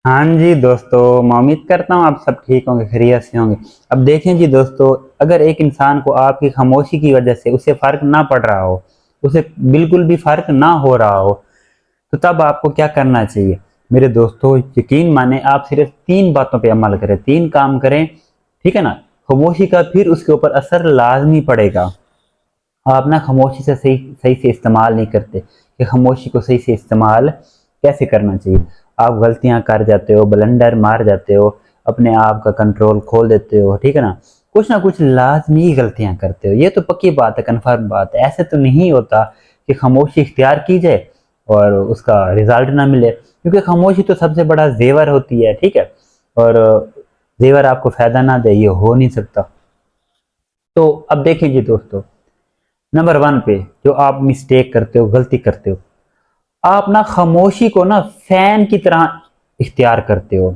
हाँ जी दोस्तों, मैं उम्मीद करता हूँ आप सब ठीक होंगे, खैरियत से होंगे। अब देखें जी दोस्तों, अगर एक इंसान को आपकी खामोशी की वजह से उसे फ़र्क ना पड़ रहा हो, उसे बिल्कुल भी फ़र्क ना हो रहा हो, तो तब आपको क्या करना चाहिए? मेरे दोस्तों, यकीन माने आप सिर्फ 3 बातों पे अमल करें, 3 काम करें, ठीक है ना? खामोशी का फिर उसके ऊपर असर लाज़मी पड़ेगा। आप ना खामोशी से सही सही से इस्तेमाल नहीं करते कि खामोशी को सही से इस्तेमाल कैसे करना चाहिए। आप गलतियां कर जाते हो, ब्लंडर मार जाते हो, अपने आप का कंट्रोल खोल देते हो, ठीक है ना? कुछ ना कुछ लाजमी गलतियां करते हो, ये तो पक्की बात है, कन्फर्म बात है। ऐसे तो नहीं होता कि खामोशी इख्तियार की जाए और उसका रिजल्ट ना मिले, क्योंकि खामोशी तो सबसे बड़ा जेवर होती है, ठीक है? और जेवर आपको फायदा ना दे, ये हो नहीं सकता। तो अब देखें जी दोस्तों, नंबर 1 पे जो आप मिस्टेक करते हो, गलती करते हो, आप ना खामोशी को ना फैन की तरह इख्तियार करते हो।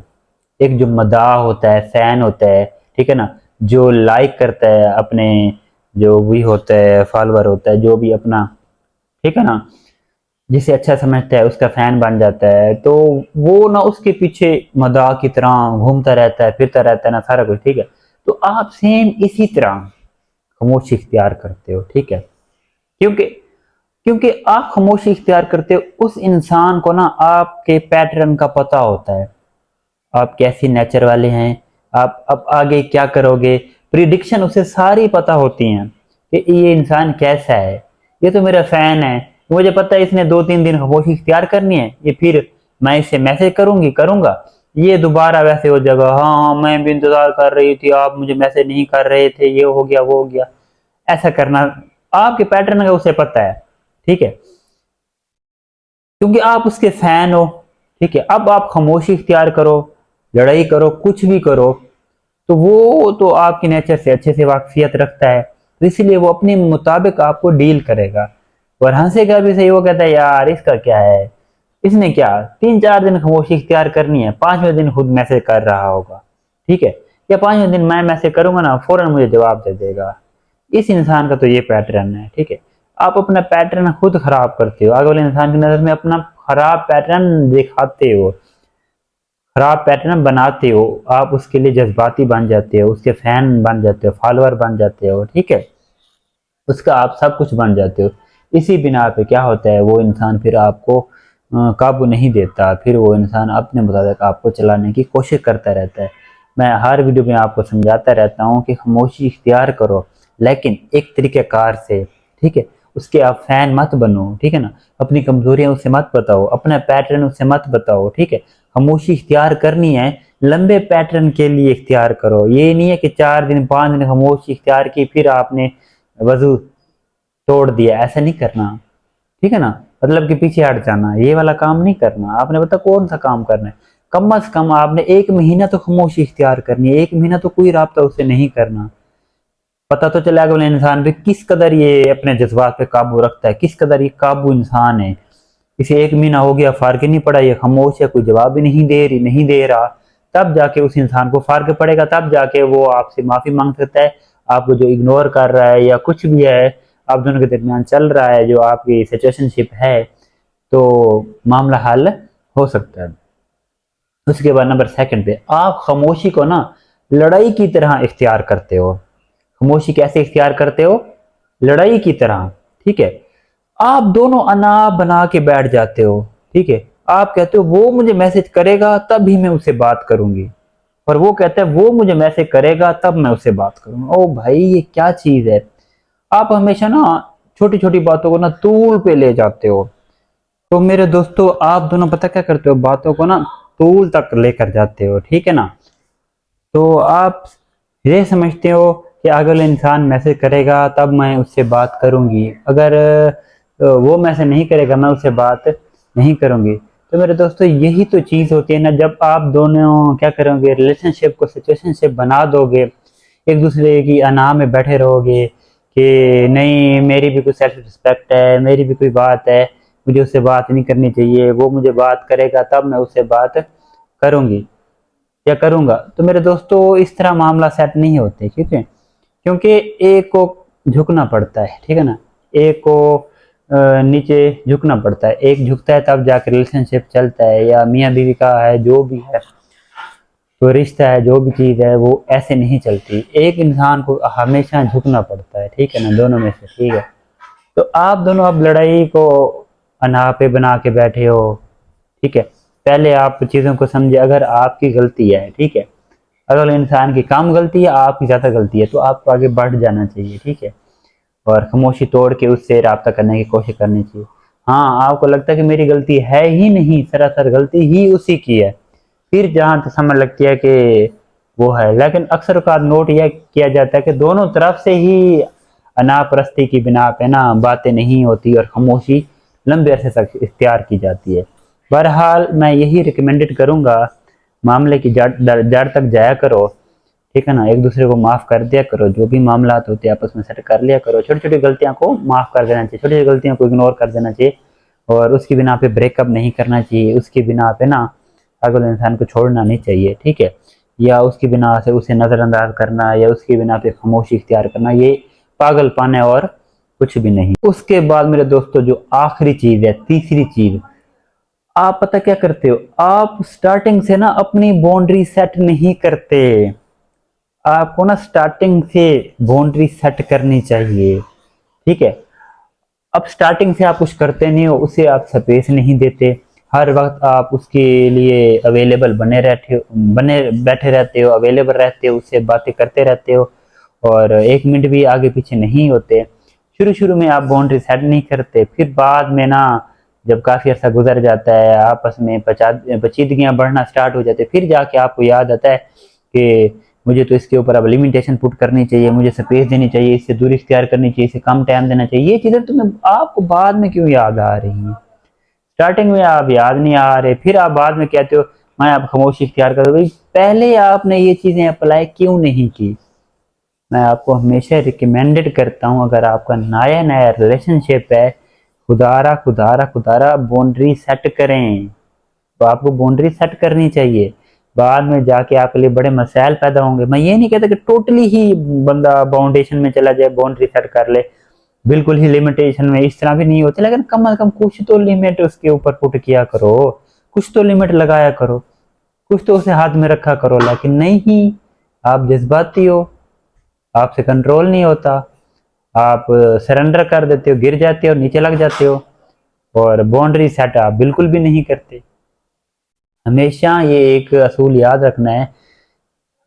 एक जो मदाह होता है, फैन होता है, ठीक है ना? जो लाइक करता है अपने, जो भी होता है फॉलोअर होता है, जो भी अपना, ठीक है ना, जिसे अच्छा समझता है उसका फैन बन जाता है, तो वो ना उसके पीछे मदाह की तरह घूमता रहता है, फिरता रहता है ना, सारा कुछ, ठीक है? तो आप सेम इसी तरह खामोशी इख्तियार करते हो, ठीक है? क्योंकि क्योंकि आप खामोशी इख्तियार करते हो, उस इंसान को ना आपके पैटर्न का पता होता है, आप कैसी नेचर वाले हैं, आप अब आगे क्या करोगे, प्रिडिक्शन उसे सारी पता होती हैं कि ये इंसान कैसा है। ये तो मेरा फैन है, मुझे पता है इसने 2-3 दिन खामोशी इख्तियार करनी है, ये फिर मैं इसे मैसेज करूंगा, ये दोबारा वैसे हो जाएगा, हाँ हाँ मैं भी इंतजार कर रही थी, आप मुझे मैसेज नहीं कर रहे थे, ये हो गया वो हो गया। ऐसा करना आपके पैटर्न का उसे पता है, ठीक है? क्योंकि आप उसके फैन हो, ठीक है? अब आप खामोशी इख्तियार करो, लड़ाई करो, कुछ भी करो, तो वो तो आपके नेचर से अच्छे से वाकफियत रखता है, तो इसलिए वो अपने मुताबिक आपको डील करेगा और हंसेगा भी सही। वो कहता है यार इसका क्या है, इसने क्या 3-4 दिन खामोशी इख्तियार करनी है, 5वें दिन खुद मैसेज कर रहा होगा, ठीक है? या 5वें दिन मैं मैसेज करूंगा ना, फौरन मुझे जवाब दे देगा। इस इंसान का तो ये पैटर्न है, ठीक है? आप अपना पैटर्न खुद खराब करते हो, आगे वाले इंसान की नजर में अपना खराब पैटर्न दिखाते हो, खराब पैटर्न बनाते हो, आप उसके लिए जज्बाती बन जाते हो, उसके फैन बन जाते हो, फॉलोअर बन जाते हो, ठीक है? उसका आप सब कुछ बन जाते हो। इसी बिना पे क्या होता है, वो इंसान फिर आपको काबू नहीं देता, फिर वो इंसान अपने मुताबिक आपको चलाने की कोशिश करता रहता है। मैं हर वीडियो में आपको समझाता रहता हूँ कि खामोशी इख्तियार करो, लेकिन एक तरीक़ेकार से, ठीक है? उसके आप फैन मत बनो, ठीक है ना? अपनी कमजोरियां उसे मत बताओ, अपना पैटर्न उसे मत बताओ, ठीक है? खामोशी इख्तियार करनी है, लंबे पैटर्न के लिए इख्तियार करो। ये नहीं है कि 4 दिन 5 दिन खामोशी इख्तियार की फिर आपने वजू तोड़ दिया, ऐसा नहीं करना, ठीक है ना? मतलब कि पीछे हट जाना, ये वाला काम नहीं करना। आपने पता कौन सा काम करना है? कम अज कम आपने 1 महीना तो खामोशी इख्तियार करनी है, 1 महीना तो कोई राब्ता उससे नहीं करना। पता तो चला कि इंसान पे किस कदर ये अपने जज्बात पे काबू रखता है, किस कदर ये काबू इंसान है। इसे 1 महीना हो गया, फर्क ही नहीं पड़ा, ये खामोश है, कोई जवाब भी नहीं दे रहा, तब जाके उस इंसान को फर्क पड़ेगा, तब जाके वो आपसे माफी मांग सकता है। आपको जो इग्नोर कर रहा है या कुछ भी है, आप दोनों के दरमियान चल रहा है, जो आपकी सिचुएशनशिप है, तो मामला हल हो सकता है। उसके बाद नंबर 2 पे आप खामोशी को ना लड़ाई की तरह इख्तियार करते हो। खामोशी कैसे इख्तियार करते हो? लड़ाई की तरह, ठीक है? आप दोनों अनाप बना के बैठ जाते हो, ठीक है? आप कहते हो वो मुझे मैसेज करेगा तब ही मैं उससे बात करूंगी, और वो कहता है वो मुझे मैसेज करेगा तब मैं उससे बात करूंगा। ओ भाई, ये क्या चीज है? आप हमेशा ना छोटी छोटी बातों को ना तूल पे ले जाते हो। तो मेरे दोस्तों, आप दोनों पता क्या करते हो, बातों को ना तूल तक लेकर जाते हो, ठीक है ना? तो आप ये समझते हो कि अगर इंसान मैसेज करेगा तब मैं उससे बात करूंगी, अगर वो मैसेज नहीं करेगा मैं उससे बात नहीं करूंगी। तो मेरे दोस्तों, यही तो चीज़ होती है ना, जब आप दोनों क्या करोगे, रिलेशनशिप को सिचुएशनशिप बना दोगे, एक दूसरे की अना में बैठे रहोगे कि नहीं मेरी भी कोई सेल्फ रिस्पेक्ट है, मेरी भी कोई बात है, मुझे उससे बात नहीं करनी चाहिए, वो मुझे बात करेगा तब मैं उससे बात करूंगी या करूंगा। तो मेरे दोस्तों, इस तरह मामला सेट नहीं होते, ठीक है? क्योंकि एक को झुकना पड़ता है, ठीक है ना? एक को नीचे झुकना पड़ता है। एक झुकता है तब जाकर रिलेशनशिप चलता है, या मियाँ बीवी का है जो भी है, तो रिश्ता है जो भी चीज़ है वो ऐसे नहीं चलती। एक इंसान को हमेशा झुकना पड़ता है, ठीक है ना, दोनों में से, ठीक है। तो आप दोनों अब लड़ाई को अनापे बना के बैठे हो, ठीक है। पहले आप चीज़ों को समझे। अगर आपकी गलती है, ठीक है, अगर इंसान की कम गलती है, आपकी ज़्यादा गलती है, तो आपको आगे बढ़ जाना चाहिए, ठीक है, और खामोशी तोड़ के उससे राब्ता करने की कोशिश करनी चाहिए। हाँ, आपको लगता है कि मेरी गलती है ही नहीं, सरासर गलती ही उसी की है, फिर जहाँ तो समझ लगती है कि वो है। लेकिन अक्सर का नोट यह किया जाता है कि दोनों तरफ से ही अनापरस्ती की बिना पे ना बातें नहीं होती और खामोशी लंबे अरसे तक इख्तियार की जाती है। बहरहाल मैं यही रिकमेंडेड करूँगा, मामले की जड़ तक जाया करो, ठीक है ना, एक दूसरे को माफ़ कर दिया करो, जो भी मामला होते हैं आपस में सेट कर लिया करो, छोटी छोटी गलतियों को माफ़ कर देना चाहिए, छोटी छोटी गलतियों को इग्नोर कर देना चाहिए, और उसकी बिना पे ब्रेकअप नहीं करना चाहिए, उसकी बिना पे ना अगले इंसान को छोड़ना नहीं चाहिए, ठीक है, या उसकी बिना से उसे नज़रअंदाज करना या उसकी बिना पे खामोशी इख्तियार करना, ये पागलपन है और कुछ भी नहीं। उसके बाद मेरे दोस्तों जो आखिरी चीज़ है, तीसरी चीज़, आप पता क्या करते हो, आप स्टार्टिंग से ना अपनी बाउंड्री सेट नहीं करते। आपको ना स्टार्टिंग से बाउंड्री सेट करनी चाहिए, ठीक है। अब स्टार्टिंग से आप कुछ करते नहीं हो, उसे आप स्पेस नहीं देते, हर वक्त आप उसके लिए अवेलेबल बने बैठे रहते हो, अवेलेबल रहते हो, उससे बातें करते रहते हो, और एक मिनट भी आगे पीछे नहीं होते। शुरू शुरू में आप बाउंड्री सेट नहीं करते, फिर बाद में ना जब काफ़ी अर्सा गुजर जाता है, आपस में पचीदगियाँ बढ़ना स्टार्ट हो जाते हैं, फिर जाके आपको याद आता है कि मुझे तो इसके ऊपर अब लिमिटेशन पुट करनी चाहिए, मुझे स्पेस देनी चाहिए, इससे दूरी इख्तियार करनी चाहिए, इसे कम टाइम देना चाहिए। ये चीज़ें तुम्हें आपको बाद में क्यों याद आ रही हैं? स्टार्टिंग में आप याद नहीं आ रहे, फिर आप बाद में कहते हो मैं आप खामोशी इख्तियार करो। भाई पहले आपने ये चीज़ें अप्लाई क्यों नहीं की? मैं आपको हमेशा रिकमेंडेड करता हूँ, अगर आपका नया नया रिलेशनशिप है, खुदारा खुदारा खुदारा बाउंड्री सेट करें। तो आपको बाउंड्री सेट करनी चाहिए, बाद में जाके आपके लिए बड़े मसाइल पैदा होंगे। मैं ये नहीं कहता कि टोटली ही बंदा बाउंडेशन में चला जाए, बाउंड्री सेट कर ले, बिल्कुल ही लिमिटेशन में, इस तरह भी नहीं होते, लेकिन कम से कम कुछ तो लिमिट उसके ऊपर पुट किया करो, कुछ तो लिमिट लगाया करो, कुछ तो उसे हाथ में रखा करो। लेकिन नहीं, आप जज्बाती हो, आपसे कंट्रोल नहीं होता, आप सरेंडर कर देते हो, गिर जाते हो, नीचे लग जाते हो, और बाउंड्री सेट आप बिल्कुल भी नहीं करते। हमेशा ये एक असूल याद रखना है,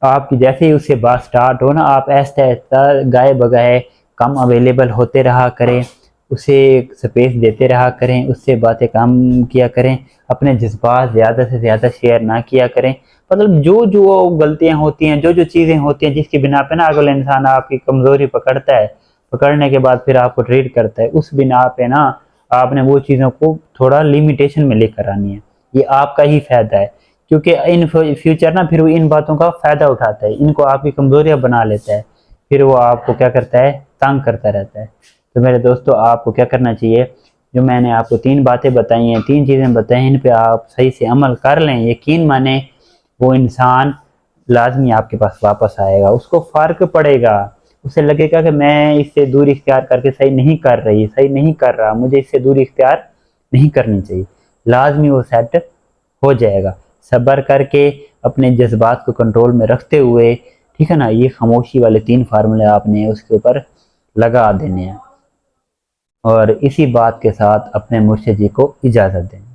आपकी जैसे ही उससे बात स्टार्ट हो ना, आप ऐसा ऐसा गाए बगाए कम अवेलेबल होते रहा करें, उसे स्पेस देते रहा करें, उससे बातें कम किया करें, अपने जज्बात ज़्यादा से ज़्यादा शेयर ना किया करें। मतलब जो जो गलतियां होती हैं, जो जो चीज़ें होती हैं जिसकी बिना पे ना अगला इंसान आपकी कमज़ोरी पकड़ता है, पकड़ने के बाद फिर आपको ट्रीट करता है, उस बिना पे ना आपने वो चीज़ों को थोड़ा लिमिटेशन में लेकर आनी है। ये आपका ही फायदा है, क्योंकि इन फ्यूचर ना फिर वो इन बातों का फायदा उठाता है, इनको आपकी कमजोरियां बना लेता है, फिर वो आपको क्या करता है, तंग करता रहता है। तो मेरे दोस्तों, आपको क्या करना चाहिए, जो मैंने आपको तीन बातें बताई हैं, तीन चीज़ें बताई हैं, इन पे आप सही से अमल कर लें, यकीन माने वो इंसान लाजमी आपके पास वापस आएगा, उसको फ़र्क पड़ेगा, उसे लगेगा कि मैं इससे दूरी इख्तियार करके सही नहीं कर रही, सही नहीं कर रहा, मुझे इससे दूरी इख्तियार नहीं करनी चाहिए, लाजमी वो सेट हो जाएगा। सब्र करके अपने जज्बात को कंट्रोल में रखते हुए, ठीक है ना, ये खामोशी वाले तीन फार्मूले आपने उसके ऊपर लगा देने हैं, और इसी बात के साथ अपने मुर्शिद जी को इजाज़त दें।